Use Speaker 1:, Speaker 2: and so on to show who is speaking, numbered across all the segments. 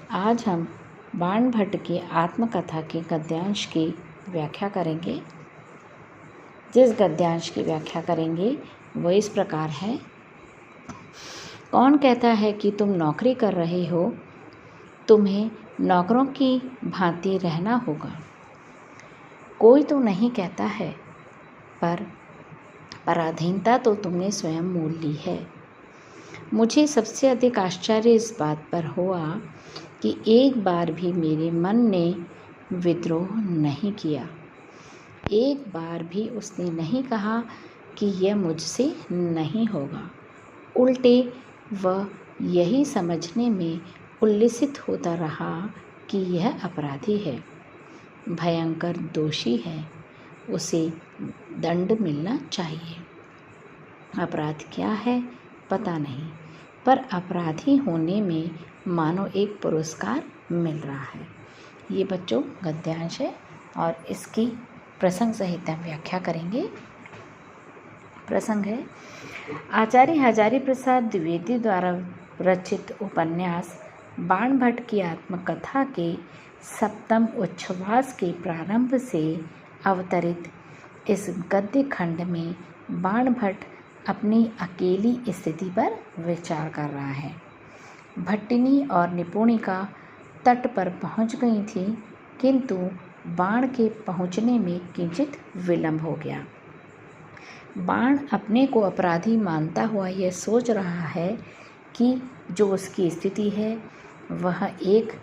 Speaker 1: आज हम बाणभट्ट की आत्मकथा के गद्यांश की व्याख्या करेंगे। जिस गद्यांश की व्याख्या करेंगे वो इस प्रकार है। कौन कहता है कि तुम नौकरी कर रहे हो, तुम्हें नौकरों की भांति रहना होगा। कोई तो नहीं कहता है, पर पराधीनता तो तुमने स्वयं मोल ली है। मुझे सबसे अधिक आश्चर्य इस बात पर हुआ कि एक बार भी मेरे मन ने विद्रोह नहीं किया। एक बार भी उसने नहीं कहा कि यह मुझसे नहीं होगा। उल्टे वह यही समझने में उल्लसित होता रहा कि यह अपराधी है, भयंकर दोषी है, उसे दंड मिलना चाहिए। अपराध क्या है पता नहीं, पर अपराधी होने में मानो एक पुरस्कार मिल रहा है। ये बच्चों गद्यांश है और इसकी प्रसंग सहित हम व्याख्या करेंगे। प्रसंग है, आचार्य हजारी प्रसाद द्विवेदी द्वारा रचित उपन्यास बाणभट्ट की आत्मकथा के सप्तम उच्छ्वास के प्रारंभ से अवतरित इस गद्य खंड में बाणभट्ट अपनी अकेली स्थिति पर विचार कर रहा है। भट्टिनी और निपुणिका तट पर पहुंच गई थी, किंतु बाण के पहुंचने में किंचित विलंब हो गया। बाण अपने को अपराधी मानता हुआ यह सोच रहा है कि जो उसकी स्थिति है वह एक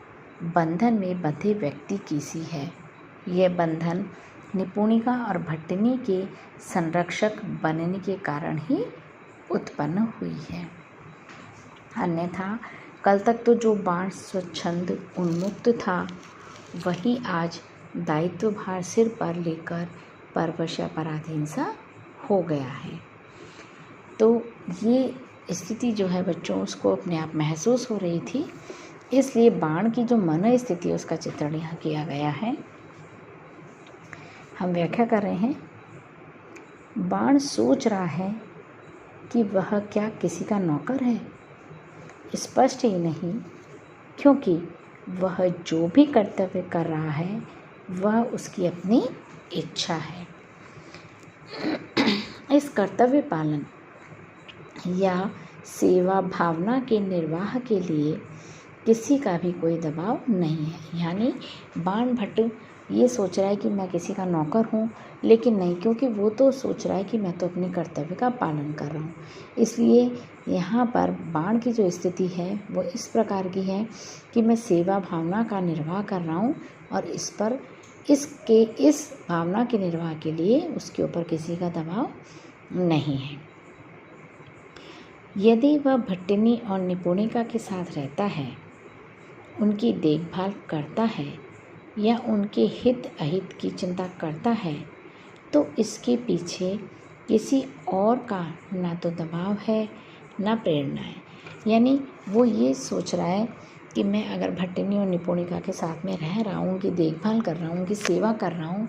Speaker 1: बंधन में बंधे व्यक्ति की सी है। यह बंधन निपुणिका और भट्टिनी के संरक्षक बनने के कारण ही उत्पन्न हुई है। अन्यथा कल तक तो जो बाण स्वच्छंद उन्मुक्त था, वही आज दायित्व भार सिर पर लेकर परवश या पराधीन सा हो गया है। तो ये स्थिति जो है बच्चों, उसको अपने आप महसूस हो रही थी, इसलिए बाण की जो मन स्थिति उसका चित्रण यहाँ किया गया है। हम व्याख्या कर रहे हैं। बाण सोच रहा है कि वह क्या किसी का नौकर है। स्पष्ट ही नहीं, क्योंकि वह जो भी कर्तव्य कर रहा है वह उसकी अपनी इच्छा है। इस कर्तव्य पालन या सेवा भावना के निर्वाह के लिए किसी का भी कोई दबाव नहीं है। यानी बाणभट्ट ये सोच रहा है कि मैं किसी का नौकर हूँ, लेकिन नहीं, क्योंकि वो तो सोच रहा है कि मैं तो अपने कर्तव्य का पालन कर रहा हूँ। इसलिए यहाँ पर बाण की जो स्थिति है वो इस प्रकार की है कि मैं सेवा भावना का निर्वाह कर रहा हूँ और इस भावना के निर्वाह के लिए उसके ऊपर किसी का दबाव नहीं है। यदि वह भट्टिनी और निपुणिका के साथ रहता है, उनकी देखभाल करता है या उनके हित अहित की चिंता करता है, तो इसके पीछे किसी और का ना तो दबाव है ना प्रेरणा है। यानी वो ये सोच रहा है कि मैं अगर भट्टिनी और निपुणिका के साथ में रह रहा हूँ, उनकी देखभाल कर रहा हूँ, उनकी सेवा कर रहा हूँ,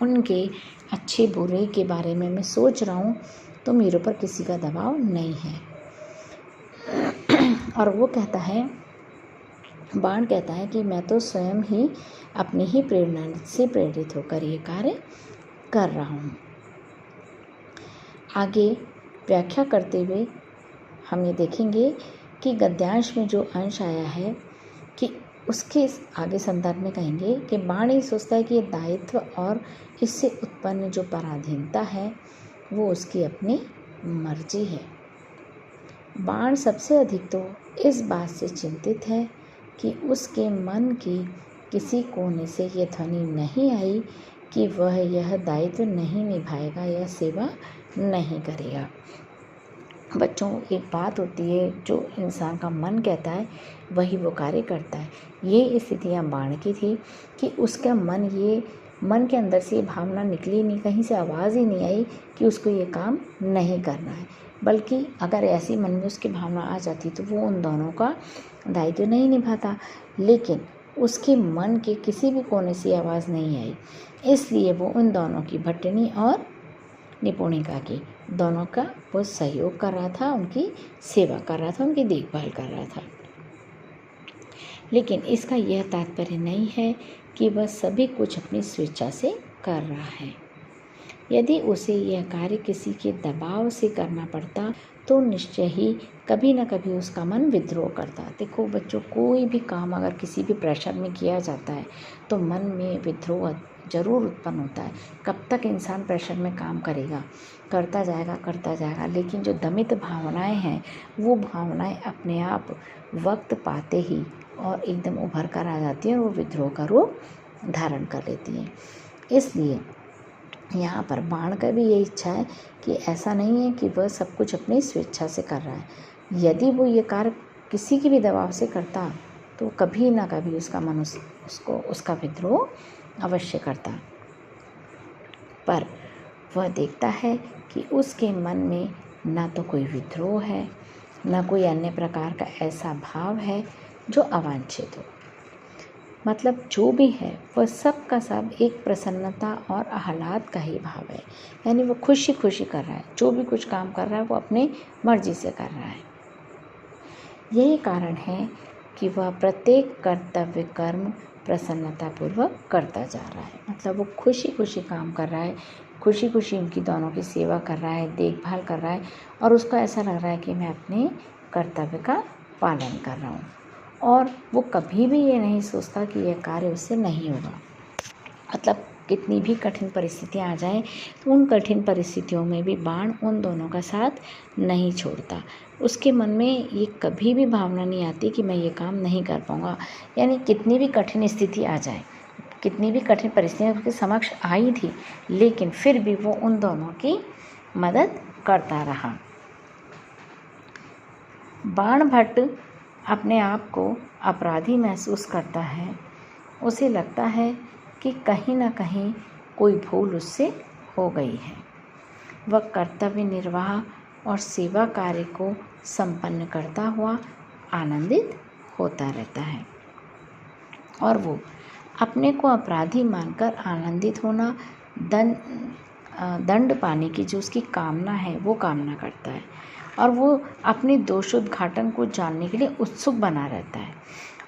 Speaker 1: उनके अच्छे बुरे के बारे में मैं सोच रहा हूँ, तो मेरे ऊपर किसी का दबाव नहीं है। और वो कहता है, बाण कहता है कि मैं तो स्वयं ही अपनी ही प्रेरणा से प्रेरित होकर ये कार्य कर रहा हूँ। आगे व्याख्या करते हुए हम ये देखेंगे कि गद्यांश में जो अंश आया है कि उसके आगे संदर्भ में कहेंगे कि बाण ये सोचता है कि ये दायित्व और इससे उत्पन्न जो पराधीनता है वो उसकी अपनी मर्जी है। बाण सबसे अधिक तो इस बात से चिंतित है कि उसके मन की किसी कोने से यह ध्वनि नहीं आई कि वह यह दायित्व नहीं निभाएगा या सेवा नहीं करेगा। बच्चों, एक बात होती है, जो इंसान का मन कहता है वही वो कार्य करता है। ये स्थितियाँ बाण की थी कि उसका मन के अंदर से ये भावना निकली नहीं, कहीं से आवाज़ ही नहीं आई कि उसको ये काम नहीं करना है, बल्कि अगर ऐसी मन में उसकी भावना आ जाती तो वो उन दोनों का दायित्व नहीं निभाता। लेकिन उसके मन के किसी भी कोने से आवाज़ नहीं आई, इसलिए वो उन दोनों की, भट्टिनी और निपुणिका की, दोनों का वो सहयोग कर रहा था, उनकी सेवा कर रहा था, उनकी देखभाल कर रहा था। लेकिन इसका यह तात्पर्य नहीं है कि वह सभी कुछ अपनी स्वेच्छा से कर रहा है। यदि उसे यह कार्य किसी के दबाव से करना पड़ता तो निश्चय ही कभी न कभी उसका मन विद्रोह करता। देखो बच्चों, कोई भी काम अगर किसी भी प्रेशर में किया जाता है तो मन में विद्रोह जरूर उत्पन्न होता है। कब तक इंसान प्रेशर में काम करेगा, करता जाएगा, लेकिन जो दमित भावनाएं हैं वो भावनाएं अपने आप वक्त पाते ही और एकदम उभर कर आ जाती हैं और वो विद्रोह का रूप धारण कर लेती हैं। इसलिए यहाँ पर बाण का भी ये इच्छा है कि ऐसा नहीं है कि वह सब कुछ अपनी स्वेच्छा से कर रहा है। यदि वो ये कार्य किसी के भी दबाव से करता तो कभी ना कभी उसका मन उसको उसका विद्रोह अवश्य करता। पर वह देखता है कि उसके मन में ना तो कोई विद्रोह है, ना कोई अन्य प्रकार का ऐसा भाव है जो अवांछित हो। मतलब जो भी है वह सब का सब एक प्रसन्नता और आह्लाद का ही भाव है। यानी वो खुशी खुशी कर रहा है, जो भी कुछ काम कर रहा है वो अपनी मर्जी से कर रहा है। यही कारण है कि वह प्रत्येक कर्तव्य कर्म प्रसन्नतापूर्वक करता जा रहा है। मतलब वो खुशी खुशी काम कर रहा है, खुशी खुशी उनकी दोनों की सेवा कर रहा है, देखभाल कर रहा है और उसको ऐसा लग रहा है कि मैं अपने कर्तव्य का पालन कर रहा हूँ। और वो कभी भी ये नहीं सोचता कि यह कार्य उससे नहीं होगा। मतलब कितनी भी कठिन परिस्थितियाँ आ जाएं तो उन कठिन परिस्थितियों में भी बाण उन दोनों का साथ नहीं छोड़ता। उसके मन में ये कभी भी भावना नहीं आती कि मैं ये काम नहीं कर पाऊँगा। यानी कितनी भी कठिन स्थिति आ जाए, कितनी भी कठिन परिस्थितियाँ उसके समक्ष आई थी, लेकिन फिर भी वो उन दोनों की मदद करता रहा। बाण भट्ट अपने आप को अपराधी महसूस करता है। उसे लगता है कि कहीं ना कहीं कोई भूल उससे हो गई है। वह कर्तव्य निर्वाह और सेवा कार्य को संपन्न करता हुआ आनंदित होता रहता है और वो अपने को अपराधी मानकर आनंदित होना, दंड पाने की जो उसकी कामना है वो कामना करता है और वो अपने दोषोद्घाटन को जानने के लिए उत्सुक बना रहता है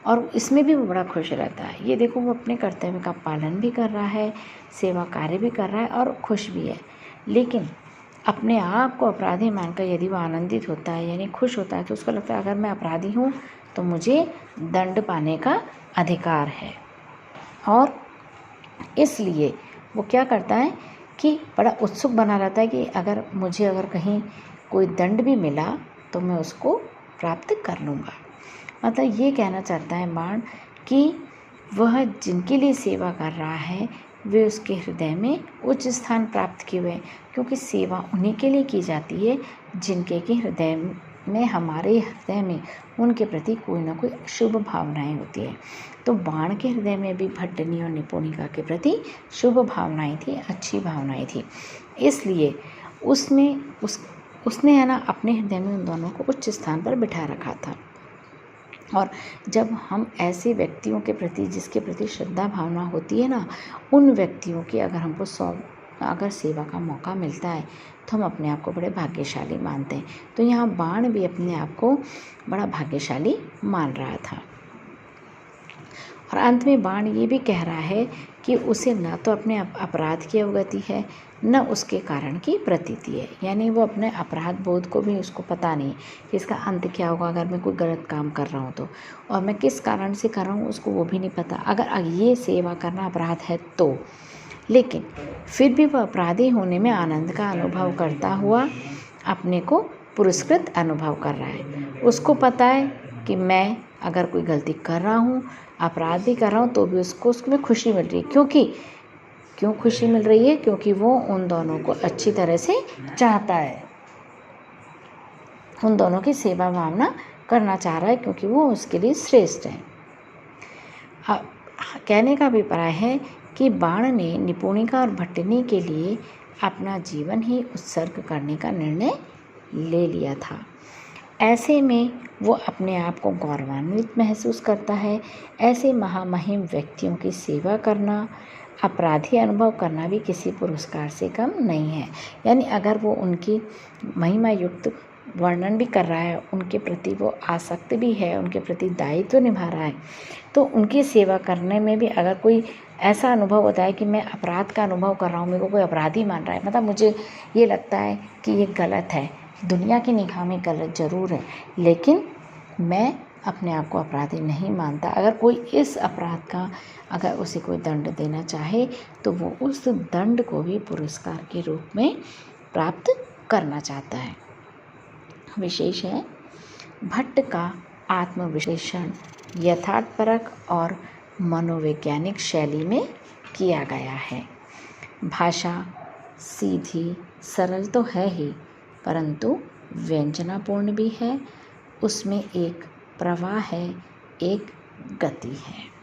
Speaker 1: और इसमें भी वो बड़ा खुश रहता है। ये देखो, वो अपने कर्तव्य का पालन भी कर रहा है, सेवा कार्य भी कर रहा है और खुश भी है। लेकिन अपने आप को अपराधी मानकर यदि वो आनंदित होता है यानी खुश होता है तो उसको लगता है अगर मैं अपराधी हूँ तो मुझे दंड पाने का अधिकार है। और इसलिए वो क्या करता है कि बड़ा उत्सुक बना रहता है कि अगर कहीं कोई दंड भी मिला तो मैं उसको प्राप्त कर लूँगा। मतलब ये कहना चाहता है बाण कि वह जिनके लिए सेवा कर रहा है वे उसके हृदय में उच्च स्थान प्राप्त किए हुए हैं, क्योंकि सेवा उन्हीं के लिए की जाती है जिनके के हृदय में, हमारे हृदय में उनके प्रति कोई ना कोई शुभ भावनाएं होती है। तो बाण के हृदय में भी भट्टनी और निपुणिका के प्रति शुभ भावनाएं थी, अच्छी भावनाएं थी। इसलिए उसने है ना अपने हृदय में उन दोनों को उच्च स्थान पर बिठा रखा था। और जब हम ऐसे व्यक्तियों के प्रति जिसके प्रति श्रद्धा भावना होती है ना, उन व्यक्तियों की अगर हमको अगर सेवा का मौका मिलता है तो हम अपने आप को बड़े भाग्यशाली मानते हैं। तो यहाँ बाण भी अपने आप को बड़ा भाग्यशाली मान रहा था। और अंत में बाण ये भी कह रहा है कि उसे न तो अपने अपराध की अवगति है न उसके कारण की प्रतीति है। यानी वो अपने अपराध बोध को भी उसको पता नहीं कि इसका अंत क्या होगा अगर मैं कोई गलत काम कर रहा हूँ तो, और मैं किस कारण से कर रहा हूँ उसको वो भी नहीं पता। अगर ये सेवा करना अपराध है तो, लेकिन फिर भी वह अपराधी होने में आनंद का अनुभव करता हुआ अपने को पुरस्कृत अनुभव कर रहा है। उसको पता है कि मैं अगर कोई गलती कर रहा हूँ, अपराध भी कर रहा हूँ, तो भी उसमें खुशी मिल रही है। क्यों खुशी मिल रही है? क्योंकि वो उन दोनों को अच्छी तरह से चाहता है, उन दोनों की सेवा भावना करना चाह रहा है, क्योंकि वो उसके लिए श्रेष्ठ है। कहने का अभिप्राय है कि बाण ने निपुणिका और भट्टनी के लिए अपना जीवन ही उत्सर्ग करने का निर्णय ले लिया था। ऐसे में वो अपने आप को गौरवान्वित महसूस करता है। ऐसे महामहिम व्यक्तियों की सेवा करना, अपराधी अनुभव करना भी किसी पुरस्कार से कम नहीं है। यानी अगर वो उनकी महिमा युक्त वर्णन भी कर रहा है, उनके प्रति वो आसक्त भी है, उनके प्रति दायित्व निभा रहा है, तो उनकी सेवा करने में भी अगर कोई ऐसा अनुभव होता है कि मैं अपराध का अनुभव कर रहा हूँ, मेरे को कोई अपराधी मान रहा है, मतलब मुझे ये लगता है कि ये गलत है, दुनिया की निगाह में गलत ज़रूर है, लेकिन मैं अपने आप को अपराधी नहीं मानता। अगर कोई इस अपराध का अगर उसे कोई दंड देना चाहे तो वो उस दंड को भी पुरस्कार के रूप में प्राप्त करना चाहता है। विशेष है भट्ट का आत्मविश्लेषण यथार्थपरक और मनोवैज्ञानिक शैली में किया गया है। भाषा सीधी सरल तो है ही, परंतु व्यंजनापूर्ण भी है, उसमें एक प्रवाह है, एक गति है।